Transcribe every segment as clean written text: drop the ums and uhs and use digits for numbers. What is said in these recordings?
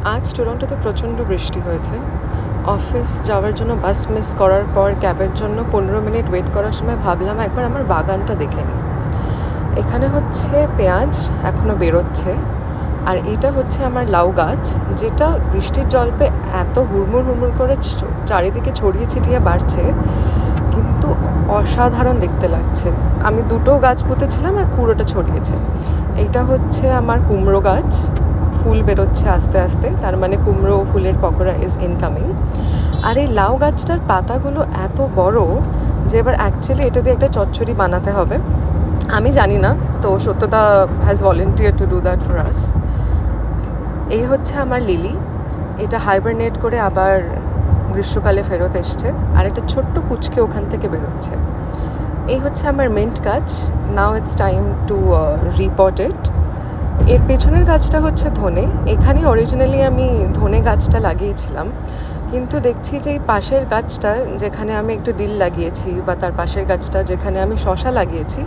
আজ টরন্টোতে প্রচণ্ড বৃষ্টি হয়েছে। অফিস যাওয়ার জন্য বাস মিস করার পর ক্যাবের জন্য 15 মিনিট ওয়েট করার সময় ভাবলাম একবার আমার বাগানটা দেখে নিই। এখানে হচ্ছে পেঁয়াজ এখনও বেরোচ্ছে, আর এটা হচ্ছে আমার লাউ গাছ, যেটা বৃষ্টির জল পেয়ে এত হুড়মুড় হুড়মুড় করে চারিদিকে ছড়িয়ে ছিটিয়ে বাড়ছে, কিন্তু অসাধারণ দেখতে লাগছে। আমি দুটো গাছ পুঁতেছিলাম আর পুরোটা ছড়িয়েছে। এইটা হচ্ছে আমার কুমড়ো গাছ, ফুল বেরোচ্ছে আস্তে আস্তে, তার মানে কুমড়ো ফুলের পকোড়া ইজ ইনকামিং। আর এই লাউ গাছটার পাতাগুলো এত বড় যে এবার অ্যাকচুয়ালি এটা দিয়ে একটা চচ্চড়ি বানাতে হবে। আমি জানি না, তো সত্যতা has volunteer to do that for us. এই হচ্ছে আমার লিলি, এটা হাইবারনেট করে আবার গ্রীষ্মকালে ফেরত এসছে, আর একটা ছোট্ট কুচকে ওখান থেকে বেরোচ্ছে। এই হচ্ছে আমার মিন্ট গাছ, নাও ইটস টাইম টু রিপট ইট। এর পেছনের গাছটা হচ্ছে ধনে। এখানে অরিজিনালি আমি ধনে গাছটা লাগিয়েছিলাম, কিন্তু দেখছি যে এই পাশের গাছটা যেখানে আমি একটু ডিল লাগিয়েছি, বা তার পাশের গাছটা যেখানে আমি শশা লাগিয়েছি,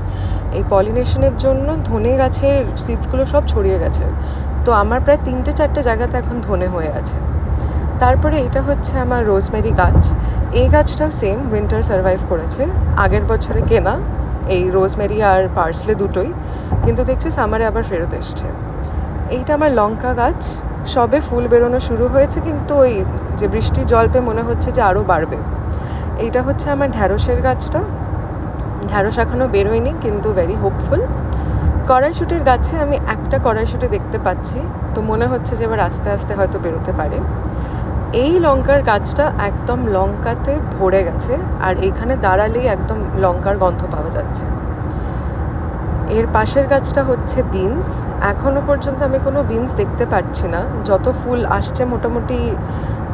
এই পলিনেশনের জন্য ধনে গাছের সিডসগুলো সব ছড়িয়ে গেছে। তো আমার প্রায় 3-4টে জায়গাতে এখন ধনে হয়ে আছে। তারপরে এটা হচ্ছে আমার রোজমেরি গাছ। এই গাছটাও সেম উইন্টার সারভাইভ করেছে, আগের বছরে কেনা এই রোজমেরি আর পার্সলে দুটোই, কিন্তু দেখছি সামারে আবার ফেরত এসছে। এইটা আমার লঙ্কা গাছ, সবে ফুল বেরোনো শুরু হয়েছে, কিন্তু ওই যে বৃষ্টির জল পেয়ে মনে হচ্ছে যে আরও বাড়বে। এইটা হচ্ছে আমার ঢ্যাঁড়সের গাছটা, ঢ্যাঁড়স এখনও বেরোয়নি কিন্তু ভেরি হোপফুল। কড়াইশুঁটির গাছে আমি একটা কড়াইশুঁটি দেখতে পাচ্ছি, তো মনে হচ্ছে যে এবার আস্তে আস্তে হয়তো বেরোতে পারে। এই লঙ্কার গাছটা একদম লঙ্কাতে ভরে গেছে, আর এইখানে দাঁড়ালেই একদম লঙ্কার গন্ধ পাওয়া যাচ্ছে। এর পাশের গাছটা হচ্ছে বিনস। এখনও পর্যন্ত আমি কোনো বিনস দেখতে পাচ্ছি না, যত ফুল আসছে মোটামুটি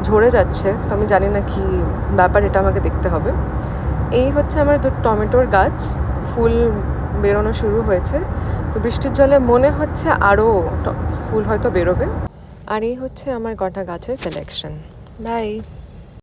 ঝরে যাচ্ছে, তো আমি জানি না কি ব্যাপার, এটা আমাকে দেখতে হবে। এই হচ্ছে আমার দুটো টমেটোর গাছ, ফুল বেরোনো শুরু হয়েছে, তো বৃষ্টির জলে মনে হচ্ছে আরও ফুল হয়তো বেরোবে। আর এই হচ্ছে আমার কটা গাছের কালেকশন। বাই।